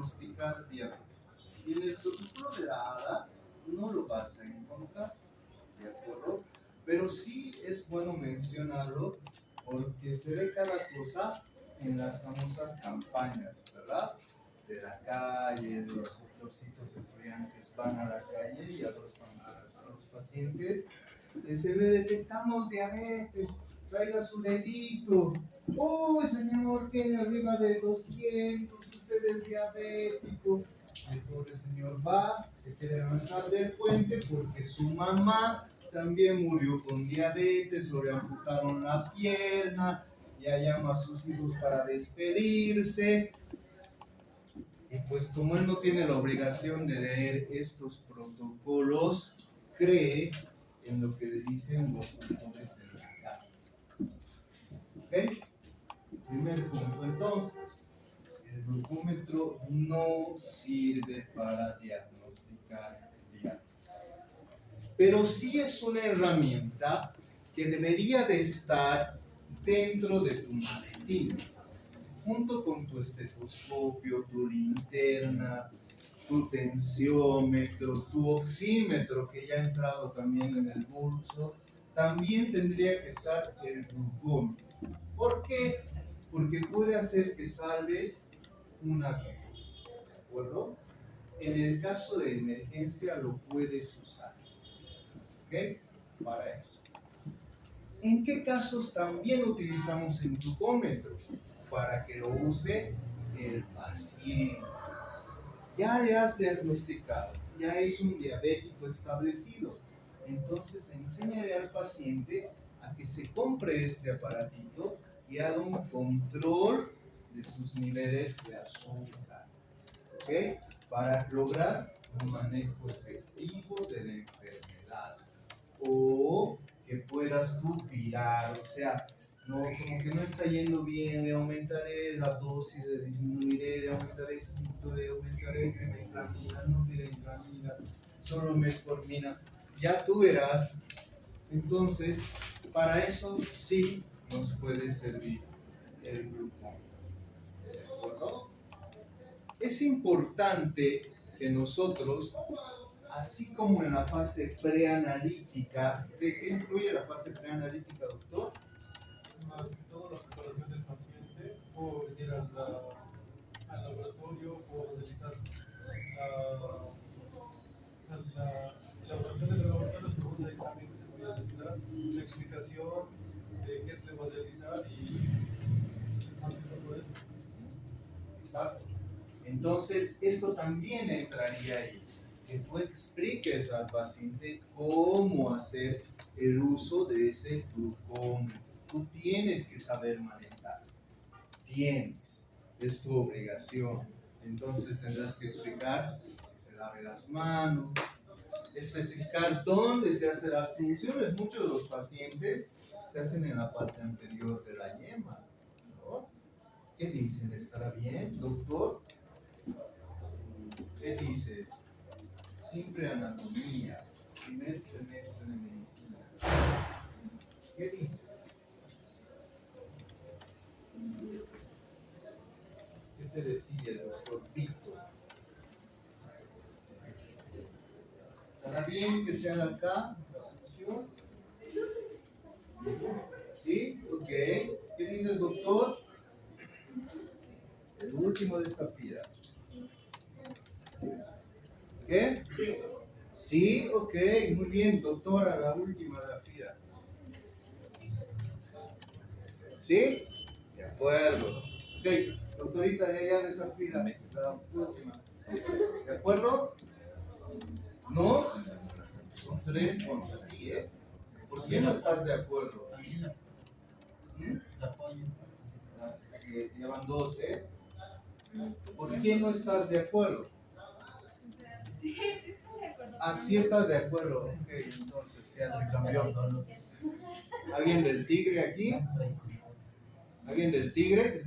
diagnosticar diabetes. Y en el protocolo de la ADA no lo vas a encontrar, ¿de acuerdo? Pero sí es bueno mencionarlo porque se ve cada cosa en las famosas campañas, ¿verdad? De la calle, de los doctorcitos estudiantes van a la calle y a los pacientes se le detectamos diabetes, traiga su dedito. Uy, señor, tiene arriba de 200, usted es diabético. El pobre señor va, se quiere lanzar del puente porque su mamá también murió con diabetes, o le amputaron la pierna, ya llama a sus hijos para despedirse. Y pues como él no tiene la obligación de leer estos protocolos, cree en lo que dicen los autores en la carta. ¿Ok? Primer punto, entonces, el glucómetro no sirve para diagnosticar diabetes, pero sí es una herramienta que debería de estar dentro de tu maletín, junto con tu estetoscopio, tu linterna, tu tensiómetro, tu oxímetro, que ya ha entrado también en el bolso. También tendría que estar el glucómetro. ¿Por qué? Porque puede hacer que salves una vida, ¿de acuerdo? En el caso de emergencia lo puedes usar, ¿ok? Para eso. ¿En qué casos también utilizamos el glucómetro? Para que lo use el paciente. Ya le has diagnosticado, ya es un diabético establecido. Entonces enséñale al paciente a que se compre este aparatito y haga un control de sus niveles de azúcar, ¿ok? Para lograr un manejo efectivo de la enfermedad. O que puedas tú virar, o sea, no, como que no está yendo bien, le aumentaré la dosis, le disminuiré, le aumentaré esto, le aumentaré la inclamina, no tiene inclamina, solo metformina, ya tú verás. Entonces, para eso sí nos puede servir el glucómetro, ¿de acuerdo? Es importante que nosotros, así como en la fase preanalítica, ¿de qué incluye la fase preanalítica, doctor? Más que todo la preparación del paciente, o ir al laboratorio, o realizar la elaboración del laboratorio, según el examen que se voy a realizar, la explicación de qué se le va a realizar y más que todo eso. Exacto. Entonces, esto también entraría ahí, que tú expliques al paciente cómo hacer el uso de ese glucómetro. Tú tienes que saber manejar, tienes, es tu obligación. Entonces tendrás que explicar que se lave las manos, especificar dónde se hacen las funciones. Muchos de los pacientes se hacen en la parte anterior de la yema, ¿no? ¿Qué dicen? ¿Estará bien, doctor? ¿Qué dices? Simple anatomía, primer semestre de medicina. ¿Qué dices? ¿Qué te decía el doctor Víctor? ¿Estará bien que se haga acá la función? ¿Sí? Ok. ¿Qué dices, doctor? El último de esta fila. ¿Qué? Sí, ok, muy bien, doctora, la última de la fila. ¿Sí? De acuerdo. Ok, doctorita de allá de esa fila, la última. ¿De acuerdo? ¿No? Son 3 contra ti, ¿eh? ¿Por qué no estás de acuerdo? ¿Mm? Llevan 2, ¿eh? ¿Por qué no estás de acuerdo? Ah, sí estás de acuerdo. Ok, entonces ya se cambió. ¿Alguien del Tigre aquí? ¿Alguien del Tigre?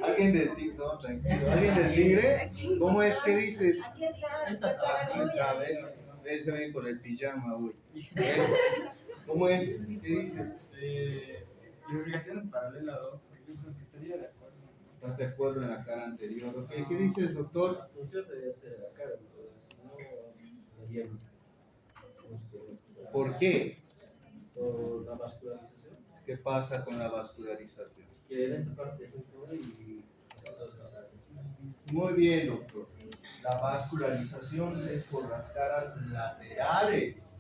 ¿Alguien del Tigre? No, tranquilo. ¿Alguien del Tigre? ¿Cómo es? ¿Qué dices? Aquí está. Aquí está, ven, se ven con el pijama, güey. ¿Cómo es? ¿Qué dices? Mi obligación es paralela, ¿no? Porque yo creo que estaría de acuerdo. ¿Estás de acuerdo en la cara anterior? Okay. ¿Qué dices, doctor? La función sería hacer la cara, pero si no, sería ¿Por qué? por la vascularización. ¿Qué pasa con la vascularización? Que en esta parte es un pobre y Muy bien, doctor. La vascularización es por las caras laterales.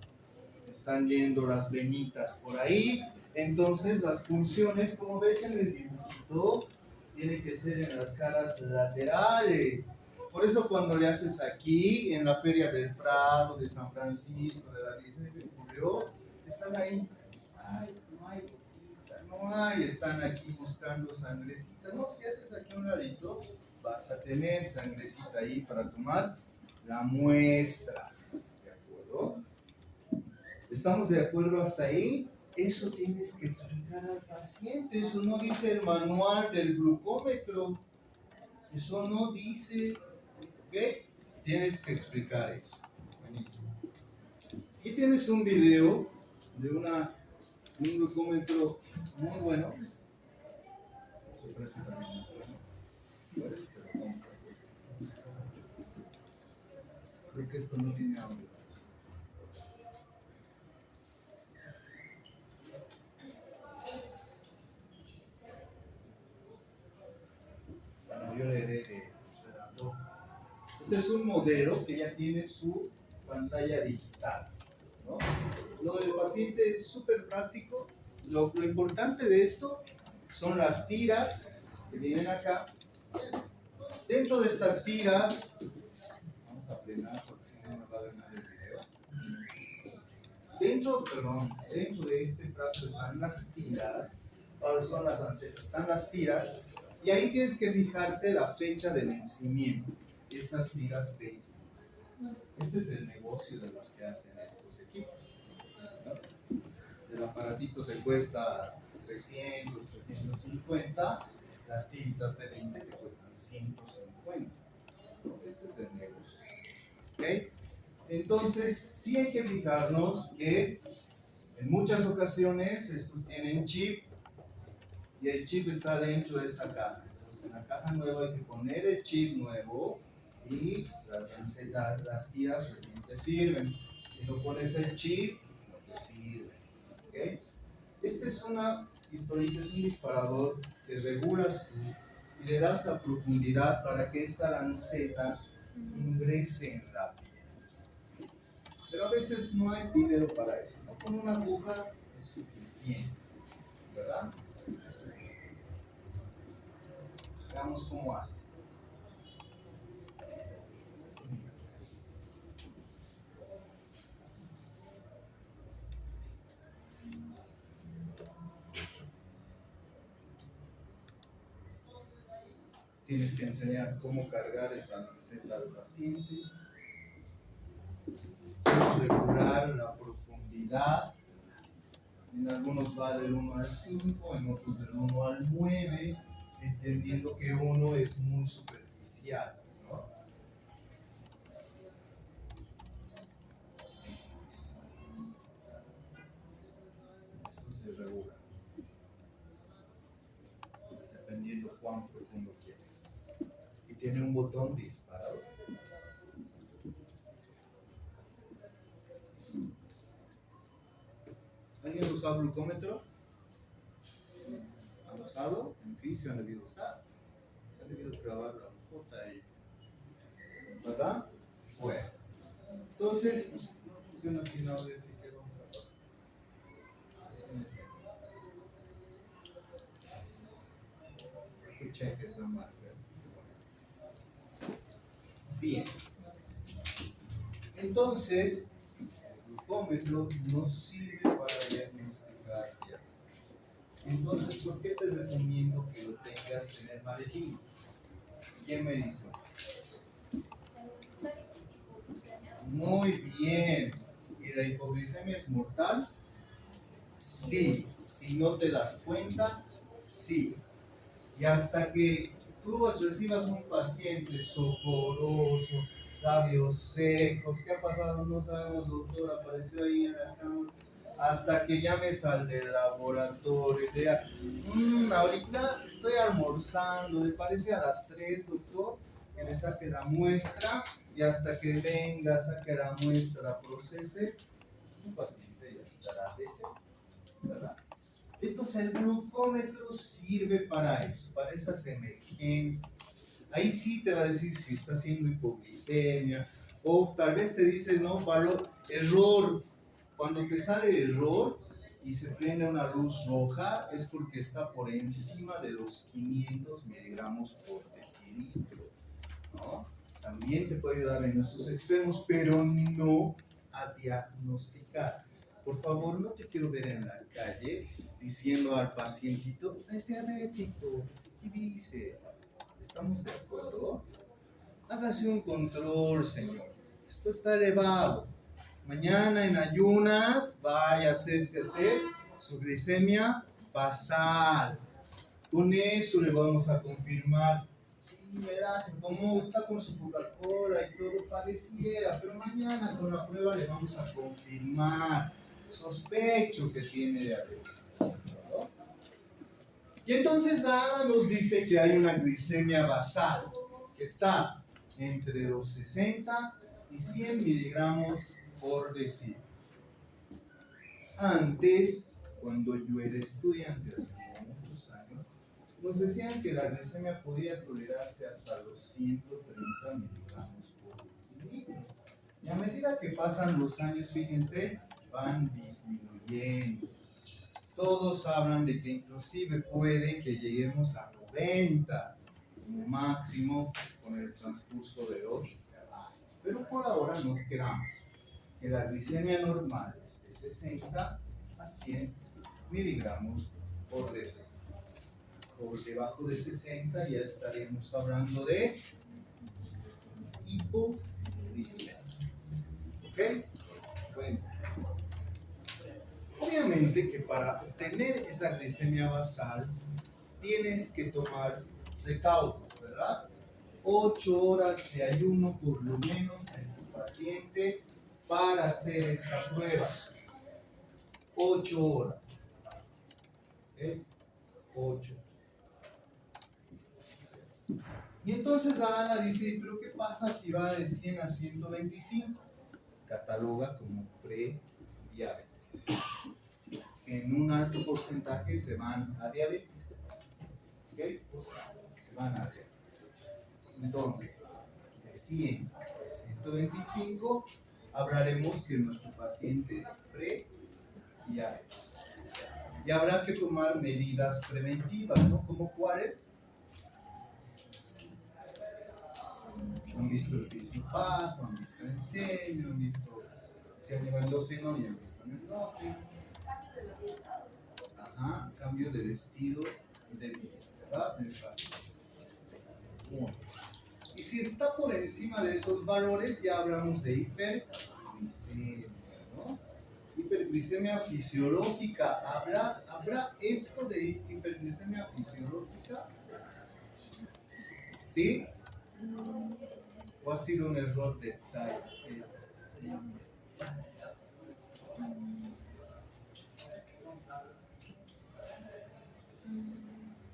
Están yendo las venitas por ahí. Entonces, las funciones, como ves en el dibujito, tienen que ser en las caras laterales. Por eso cuando le haces aquí, en la Feria del Prado, de San Francisco, de la Virgen de Julio, están ahí. Ay, no hay gotita, no hay. Están aquí buscando sangrecita. No, si haces aquí un ladito, vas a tener sangrecita ahí para tomar la muestra. ¿De acuerdo? ¿Estamos de acuerdo hasta ahí? Eso tienes que explicar al paciente. Eso no dice el manual del glucómetro. Eso no dice. ¿Ok? Tienes que explicar eso. Buenísimo. Aquí tienes un video de un glucómetro muy bueno. Su precio también es bueno. Puedes, te lo compras. Creo que esto no tiene audio. Bueno, yo le haré de redactor. Este es un modelo que ya tiene su pantalla digital, ¿no? Lo del paciente es súper práctico. Lo importante de esto son las tiras que vienen acá. Dentro de estas tiras, vamos a frenar porque si no nos va a ver nada el video. Dentro de este frasco están las tiras. Ahora son las ancetas, están las tiras. Y ahí tienes que fijarte la fecha de vencimiento. Esas tiras vencen. Este es el negocio de los que hacen estos equipos, ¿no? El aparatito te cuesta 300, 350. Las tiritas de 20 te cuestan 150. Este es el negocio. ¿Okay? Entonces, sí hay que fijarnos que en muchas ocasiones estos tienen chip y el chip está dentro de esta caja. Entonces, en la caja nueva hay que poner el chip nuevo y las tiras recién te sirven. Si no pones el chip, no te sirve. ¿Okay? Este es una pistolita, es un disparador que regulas tú y le das a profundidad para que esta lanceta ingrese en la piel. Pero a veces no hay dinero para eso, ¿no? Con una aguja es suficiente, ¿verdad? Es suficiente. Veamos cómo hace. Tienes que enseñar cómo cargar esta lanceta al paciente, regular la profundidad. En algunos va del 1 al 5, en otros del 1 al 9, entendiendo que 1 es muy superficial, ¿no? Esto se regula, dependiendo cuán profundo quieres. Y tiene un botón disparador. ¿Alguien ha usado glucómetro? ¿Han usado? En fisio han debido usar. Se han debido grabar la J ahí. ¿Verdad? Bueno. Entonces, funciona así, no voy a decir que vamos a pasar. Que cheques la marca. Bien. Entonces, el glucómetro no sirve para diagnosticar diabetes. Entonces, ¿por qué te recomiendo que lo tengas en el maletín? ¿Quién me dice? Muy bien. ¿Y la hipoglicemia es mortal? Sí. Si no te das cuenta, sí. Y hasta que tú recibas un paciente soporoso, labios secos, ¿qué ha pasado? No sabemos, doctor, apareció ahí en la cama. hasta que llames al del laboratorio y te diga, ahorita estoy almorzando, ¿le parece a las 3, doctor? Que le saque la muestra y hasta que venga, saque la muestra, la procese, tu paciente ya estará decente, ¿verdad? Entonces el glucómetro sirve para eso, para esas emergencias. Ahí sí te va a decir si está haciendo hipoglicemia, o tal vez te dice, no, error. Cuando te sale error y se prende una luz roja, es porque está por encima de los 500 miligramos por decilitro, ¿no? También te puede ayudar en esos extremos, pero no a diagnosticar. Por favor, no te quiero ver en la calle diciendo al pacientito, es diabético, y dice, ¿estamos de acuerdo? Hágase un control, señor. Esto está elevado. Mañana en ayunas vaya a hacerse su glicemia basal. Con eso le vamos a confirmar. Sí, verá, como está con su Coca-Cola y todo pareciera, pero mañana con la prueba le vamos a confirmar. Sospecho que tiene diabetes, ¿no? Y entonces Ana nos dice que hay una glicemia basal que está entre los 60 y 100 miligramos por decilitro. Antes, cuando yo era estudiante, hace muchos años, nos decían que la glicemia podía tolerarse hasta los 130 miligramos por decilitro. Y a medida que pasan los años, fíjense, van disminuyendo. Todos hablan de que inclusive puede que lleguemos a 90 como máximo con el transcurso de los años. Pero por ahora nos quedamos que la glicemia normal es de 60 a 100 miligramos por decilitro. Por debajo de 60 ya estaríamos hablando de hipoglicemia. ¿Ok? Bueno. Obviamente que para tener esa glicemia basal tienes que tomar recaudos, ¿verdad? 8 horas de ayuno por lo menos en tu paciente para hacer esta prueba. 8 horas. ¿Ok? 8. Y entonces Ana dice, ¿pero qué pasa si va de 100 a 125? Cataloga como prediabetes. En un alto porcentaje se van a diabetes. ¿Ok? Se van a diabetes. Entonces, de 100 a 125, hablaremos que nuestro paciente es prediabético. Y habrá que tomar medidas preventivas, ¿no? ¿Como cuáles? Han visto el Fisipato, han visto el enseño, han visto si a nivel endógeno y han visto el endógeno. Ajá, cambio del estilo de vida, ¿verdad? Del paciente. Bueno. Y si está por encima de esos valores, ya hablamos de hiperglicemia, ¿no? Hiperglicemia fisiológica. ¿Habrá esto de hiperglicemia fisiológica? ¿Sí? ¿O ha sido un error de talla?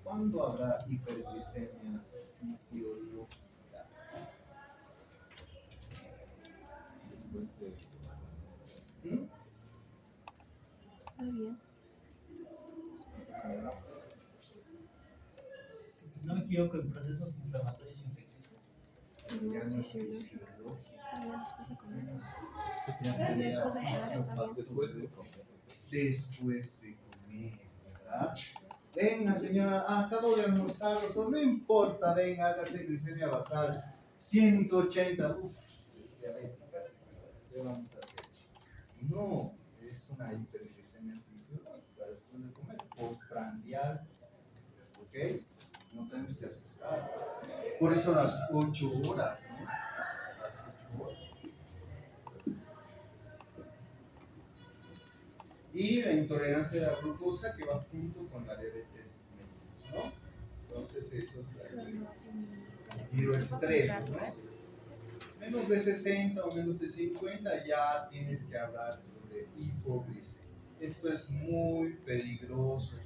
¿Cuándo habrá hiperglicemia fisiológica? Muy bien. No me equivoco en procesos inflamatorios infecciosos. Ya no es fisiológica. Está bien después de comer. Ya sería Después de comer está fisiológica. bien. Después de comer, ¿verdad? Venga, señora, acabo de almorzar, no importa, venga, hágase glicemia basal, 180, es diabética, ¿qué vamos a hacer? No, es una hiperglicemia fisiológica después de comer, postprandial, ¿ok? No tenemos que asustar. Por eso las 8 horas, ¿no? Las 8 horas. Y la intolerancia a la glucosa que va junto con la diabetes mellitus, ¿no? Entonces eso es el giro extremo, ¿no? Menos de 60 o menos de 50 ya tienes que hablar sobre hipoglicemia. Esto es muy peligroso.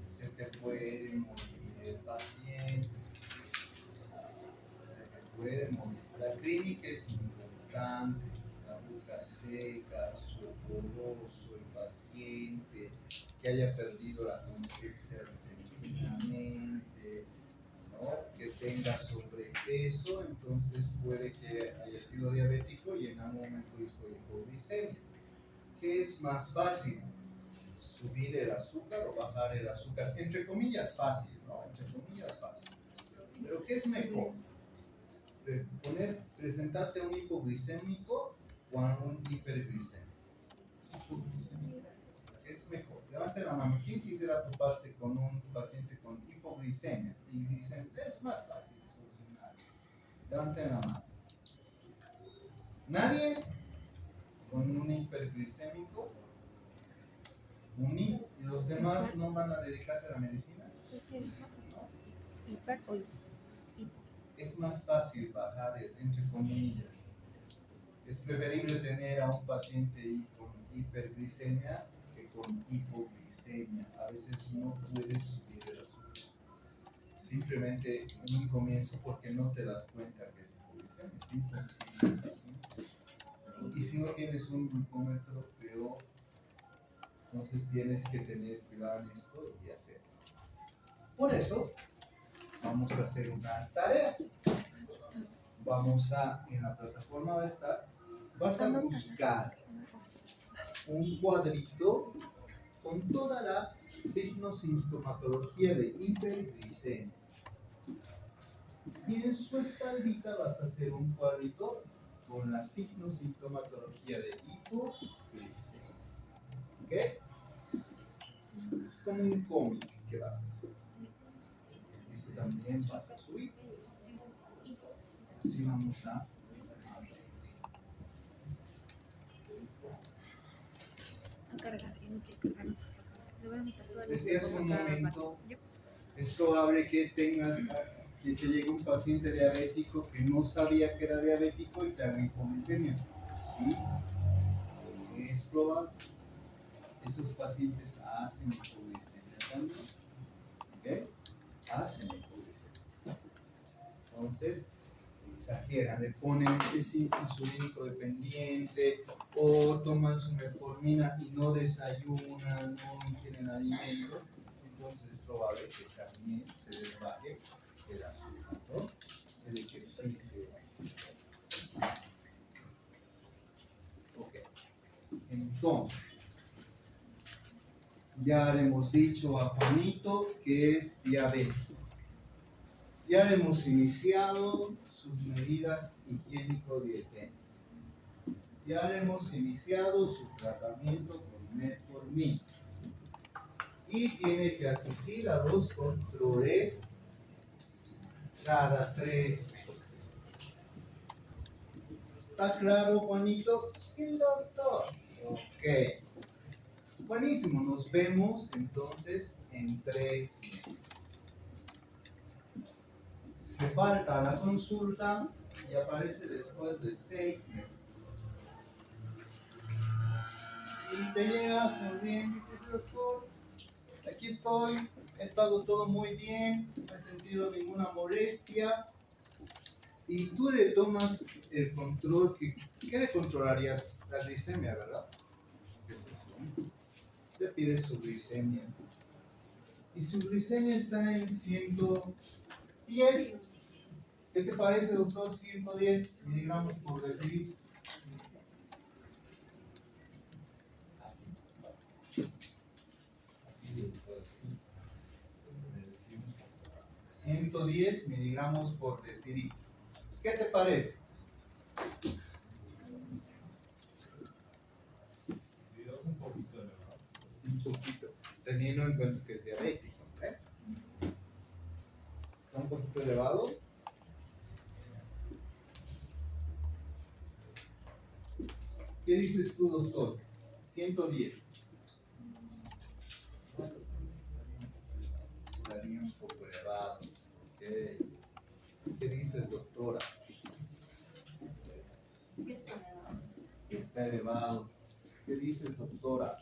Se te puede morir el paciente. Se te puede morir. La clínica es importante. La boca seca, sudoroso el paciente, que haya perdido la conciencia repentinamente, ¿no? Que tenga sobrepeso, entonces puede que haya sido diabético y en algún momento hizo hipoglicemia. ¿Qué es más fácil? ¿Subir el azúcar o bajar el azúcar? Entre comillas fácil, ¿no? Entre comillas fácil. Pero ¿qué es mejor? ¿Presentarte a un hipoglicémico o a un hiperglicémico? ¿Qué es mejor? Levante la mano. ¿Quién quisiera toparse con un paciente con hipoglicemia? Y dicen, es más fácil de solucionar. Levanten la mano. ¿Nadie? ¿Con un hiperglicémico? ¿Y los demás no van a dedicarse a la medicina? ¿No? Hiper o hipo. Es más fácil bajar, entre comillas. Es preferible tener a un paciente con hiperglicemia que con hipoglicemia. A veces no puedes subir el azúcar. Simplemente en un comienzo porque no te das cuenta que es hipoglicemia. Es imposible. Y si no tienes un glucómetro, peor. Entonces tienes que tener cuidado en esto y hacerlo. Por eso, vamos a hacer una tarea. En la plataforma va a estar, vas a buscar un cuadrito con toda la signo-sintomatología de hiperglicemia. Y en su espaldita vas a hacer un cuadrito con la signo-sintomatología de hipoglicemia. ¿Ok? Es como un cómic que vas a hacer. Eso también vas a subir. Así vamos a decía hace un momento, es probable que que te llegue un paciente diabético que no sabía que era diabético y te haga hipoglicemia. Sí, es probable. Esos pacientes hacen hipoglicemia también. ¿Ok? Hacen hipoglicemia. Entonces, exageran, le ponen ese insulínico dependiente o toman su metformina y no desayunan, no ingieren alimentos, entonces es probable que también se les baje el azúcar, ¿no? El ejercicio. Ok, entonces, ya le hemos dicho a Juanito que es diabético. Ya le hemos iniciado sus medidas higiénico-dietéticas. Ya le hemos iniciado su tratamiento con metformina. Y tiene que asistir a los controles cada 3 meses. ¿Está claro, Juanito? Sí, doctor. Ok. Buenísimo, nos vemos entonces en 3 meses. Se falta la consulta y aparece después de 6 meses. Y te llega sonriendo y dice, doctor, aquí estoy, he estado todo muy bien, no he sentido ninguna molestia. Y tú le tomas el control, ¿qué le controlarías? La glicemia, ¿verdad? Le pides su glicemia. Y su glicemia está en 110. ¿Qué te parece, doctor? 110 miligramos por decilitro. $110 miligramos por decilitro. ¿Qué te parece? Un poquito, teniendo en cuenta que es diabético, ¿eh? Está un poquito elevado. ¿Qué dices tú, doctor? 110. Estaría un poco elevado. ¿Qué dices, doctora? Está elevado. ¿Qué dices, doctora?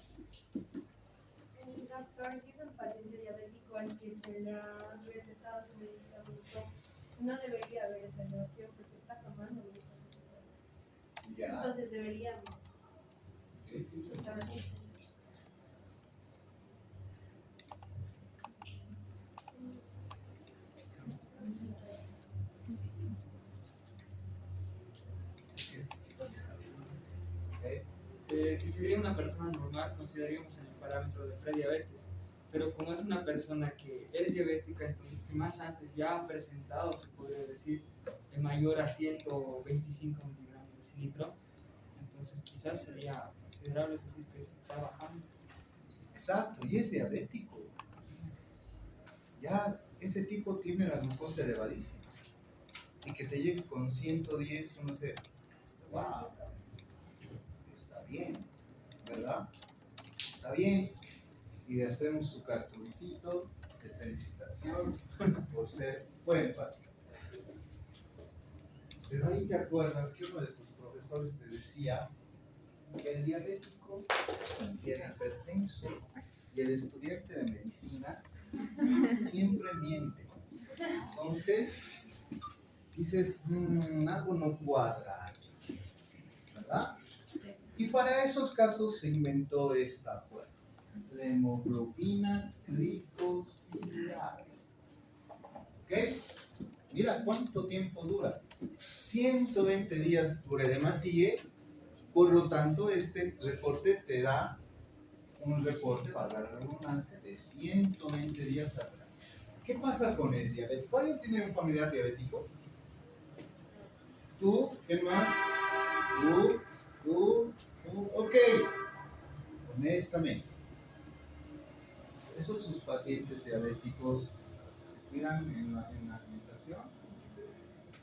Doctor, si es un paciente diabético al que se le ha recetado su medicamento, no debería haber esa relación porque está tomando medicamentos. Ya. Entonces deberíamos Ok. estar así. Si sería una persona normal, consideraríamos en el parámetro de prediabetes. Pero como es una persona que es diabética, entonces que más antes ya ha presentado, se podría decir, mayor a 125 miligramos de cilitro, entonces quizás sería considerable, es decir, que está bajando. Exacto, y es diabético. Ya ese tipo tiene la glucosa elevadísima. Y que te llegue con 110, uno dice, wow, está bien, ¿verdad? Está bien. Y le hacemos su cartoncito de felicitación por ser buen paciente. Pero ahí te acuerdas que uno de tus profesores te decía que el diabético y el hipertenso y el estudiante de medicina siempre miente. Entonces, dices, algo no cuadra, ¿verdad? Y para esos casos se inventó esta prueba, la hemoglobina glicosilada. ¿Ok? Mira cuánto tiempo dura. 120 días dura el hematille, por lo tanto este reporte te da un reporte para la redundancia de 120 días atrás. ¿Qué pasa con el diabético? ¿Alguien tiene un familiar diabético? ¿Tú? ¿Quién más? ¿Tú? Ok. Honestamente, esos sus pacientes diabéticos se cuidan en la alimentación.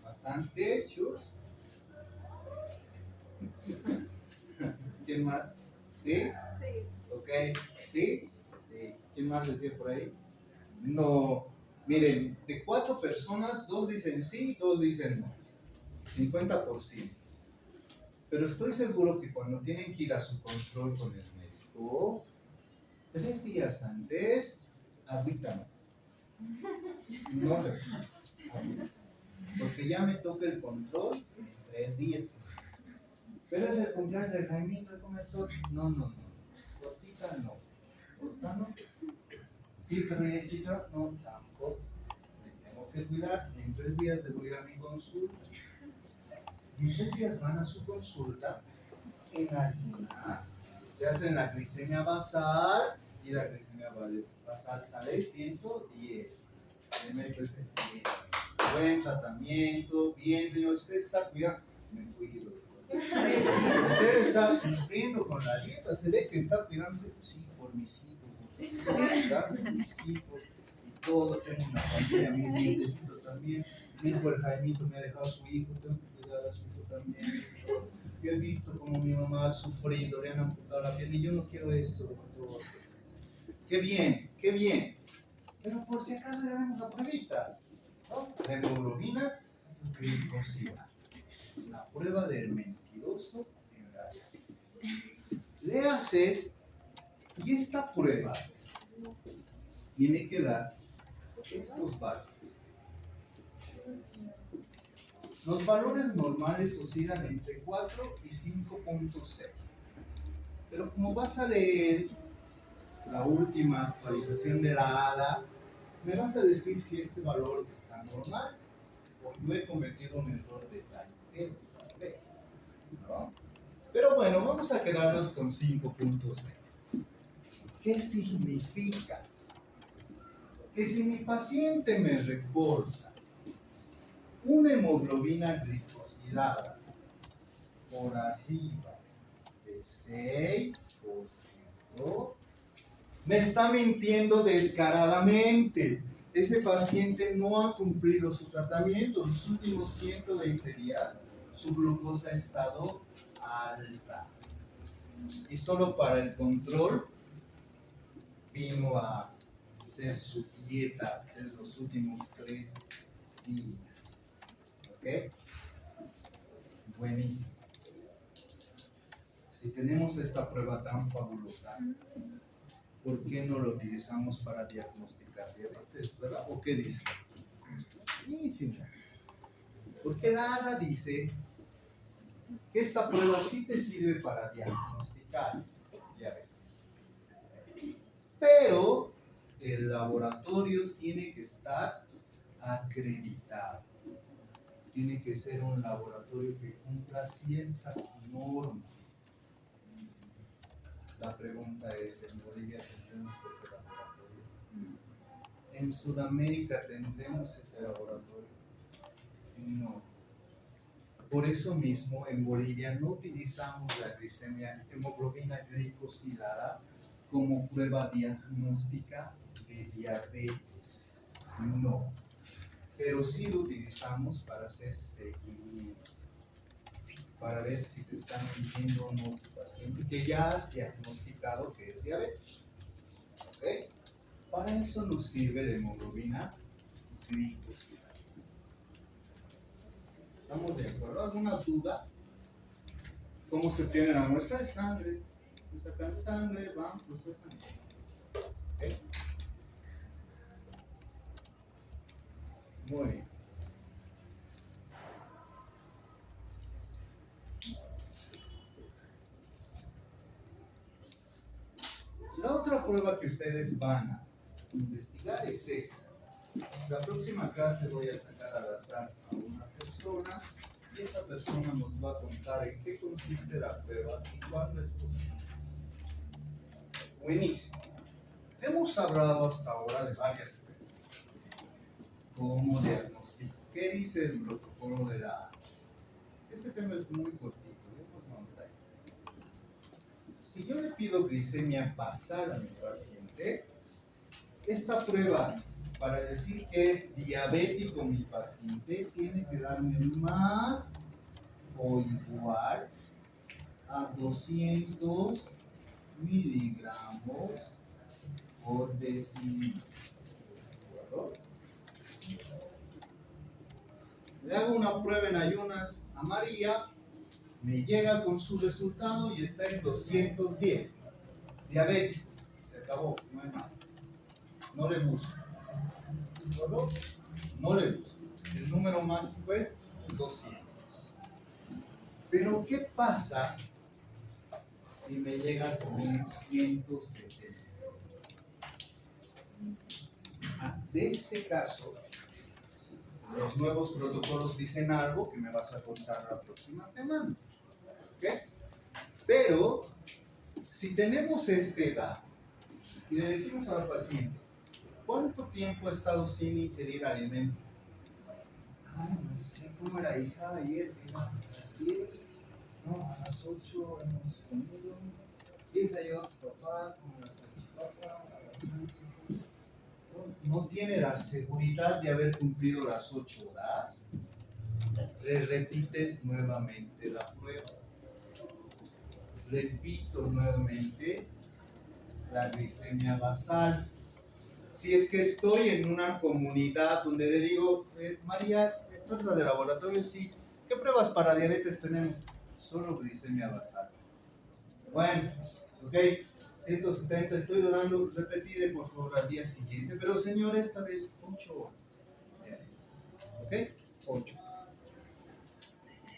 Bastante, sure. ¿Quién más? ¿Sí? Sí. Ok. ¿Sí? ¿Quién más decía por ahí? No. Miren, de 4 personas, 2 dicen sí, 2 dicen no. 50%. Pero estoy seguro que cuando tienen que ir a su control con el médico, 3 días antes, agüita más. No repito, agüita. Porque ya me toca el control en 3 días. Pero es el cumpleaños del Jaimito, come todo. No. Tortita no. Torta no. Sí, pero ¿y el chicha? No, tampoco. Me tengo que cuidar. En 3 días debo ir a mi consulta. Y en 3 días van a su consulta en ayunas. Se hacen la glicemia basal y la glicemia basal sale 110. Le metes el bien. Buen tratamiento. Bien, señor, usted está cuidando. Me cuido. Usted está cumpliendo con la dieta. Se ve que está cuidándose. Sí, por mis hijos. Por cuidar de mis hijos. Y todo. Tengo una familia, mis nietecitos también. Mi hijo el Jaimito me ha dejado a su hijo. Tengo que cuidar a su hijo también. Yo he visto como mi mamá ha sufrido, le han amputado la piel y yo no quiero eso, doctor. Qué bien, qué bien. Pero por si acaso le damos la pruebita, ¿no? La hemoglobina glicosilada. La prueba del mentiroso en la diabetes. Le haces y esta prueba tiene que dar estos valores. Los valores normales oscilan entre 4 y 5.6. Pero como vas a leer la última actualización de la ADA, me vas a decir si este valor está normal o yo he cometido un error de cálculo, tal vez, ¿no? Pero bueno, vamos a quedarnos con 5.6. ¿Qué significa? Que si mi paciente me reporta una hemoglobina glicosilada por arriba de 6%, me está mintiendo descaradamente. Ese paciente no ha cumplido su tratamiento. Los últimos 120 días su glucosa ha estado alta. Y solo para el control vino a hacer su dieta de los últimos 3 días. ¿Ok? Buenísimo. Si tenemos esta prueba tan fabulosa, ¿por qué no lo utilizamos para diagnosticar diabetes, verdad? ¿O qué dice? Buenísimo. Porque nada dice que esta prueba sí te sirve para diagnosticar diabetes. Pero el laboratorio tiene que estar acreditado. Tiene que ser un laboratorio que cumpla ciertas normas. La pregunta es, ¿en Bolivia tendremos ese laboratorio? ¿En Sudamérica tendremos ese laboratorio? No. Por eso mismo en Bolivia no utilizamos la glicemia, hemoglobina glicosilada como prueba diagnóstica de diabetes. No. Pero sí lo utilizamos para hacer seguimiento, para ver si te están midiendo o no tu paciente que ya has diagnosticado que es diabetes. ¿Ok? Para eso nos sirve la hemoglobina glicosilada. ¿Estamos de acuerdo? ¿Alguna duda? ¿Cómo se obtiene la muestra de sangre? Me sacan sangre, van, procesan. ¿Ok? Muy bien. La otra prueba que ustedes van a investigar es esta. La próxima clase voy a sacar al azar a una persona y esa persona nos va a contar en qué consiste la prueba y cuándo es posible. Buenísimo. Hemos hablado hasta ahora de varias pruebas. ¿Cómo diagnóstico? ¿Qué dice el protocolo de la... Este tema es muy cortito, pues vamos a ir. Si yo le pido glicemia basal a mi paciente, esta prueba, para decir que es diabético mi paciente, tiene que darme más o igual a 200 miligramos por decilitro. ¿De acuerdo? Le hago una prueba en ayunas a María, me llega con su resultado y está en 210. Diabético, se acabó, no hay más. No le busco. ¿De acuerdo? No le busco. El número mágico es 200. Pero ¿qué pasa si me llega con un 170? De este caso, los nuevos protocolos dicen algo que me vas a contar la próxima semana. ¿Ok? Pero, si tenemos esta edad y le decimos al paciente, ¿cuánto tiempo ha estado sin ingerir alimento? Ay, no sé cómo era, hija, ayer era a las 10, no, a las 8 hemos comido, 10 ayudó a tu papá con la salchipapa, a las 11. No tiene la seguridad de haber cumplido las 8 horas, le repites nuevamente la prueba. Repito nuevamente la glicemia basal. Si es que estoy en una comunidad donde le digo, María, ¿tú eres la de laboratorio? Sí. ¿Qué pruebas para diabetes tenemos? Solo glicemia basal. Bueno, ok. 170, estoy orando, repetiré por favor al día siguiente, pero señor, esta vez 8 horas. ¿Ok? 8.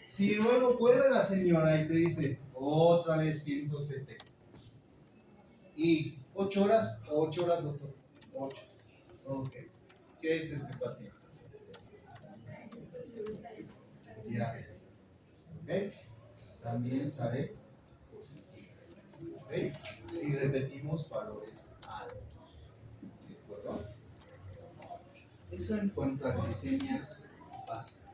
Si luego vuelve la señora y te dice, otra vez 170. ¿Y 8 horas? 8 horas, doctor. 8. Ok. ¿Qué es este paciente? Diabetes. ¿Ok? También sale positivo. ¿Ok? Si repetimos valores altos. ¿De acuerdo? Eso en cuanto a glicemia básica.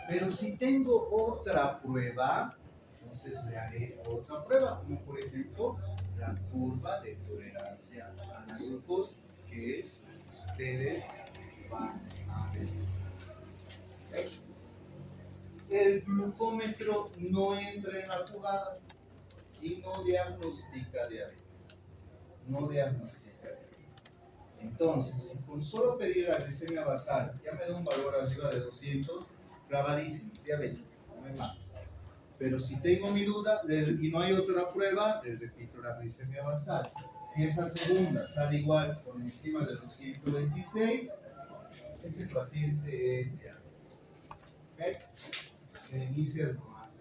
Pero si tengo otra prueba, entonces le haré otra prueba, como por ejemplo la curva de tolerancia a la glucosa, que es ustedes van a ver. ¿Okay? El glucómetro no entra en la jugada y no diagnostica diabetes. No diagnostica diabetes. Entonces, si con solo pedir la glicemia basal ya me da un valor arriba de 200, grabadísimo, diabético, no hay más. Pero si tengo mi duda y no hay otra prueba, les repito la glicemia basal. Si esa segunda sale igual por encima de los 126, ese paciente es ya. ¿Ok? Inicias nomás.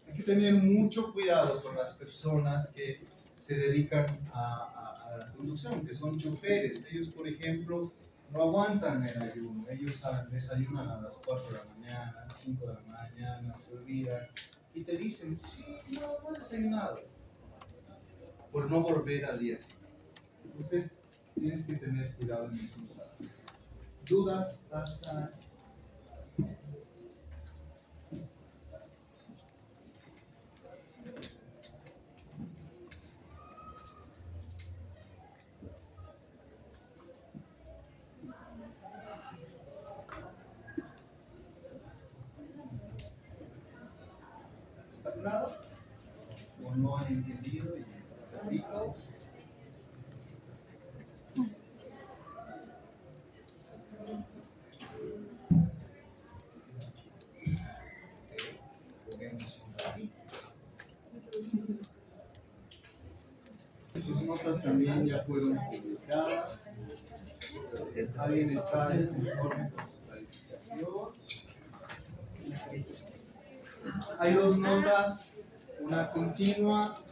Hay que tener mucho cuidado con las personas que se dedican a la conducción, que son choferes. Ellos, por ejemplo, no aguantan el ayuno. Ellos desayunan a las 4 de la mañana, 5 de la mañana, se olvidan y te dicen, sí, no he desayunado, por no volver al día siguiente. Entonces, tienes que tener cuidado en esos aspectos. ¿Dudas hasta? ¿Está claro? ¿O no han entendido? Y repito. Juguemos un ratito. Sus notas también ya fueron publicadas. ¿Alguien está desconforme con su calificación? Hay dos notas, una continua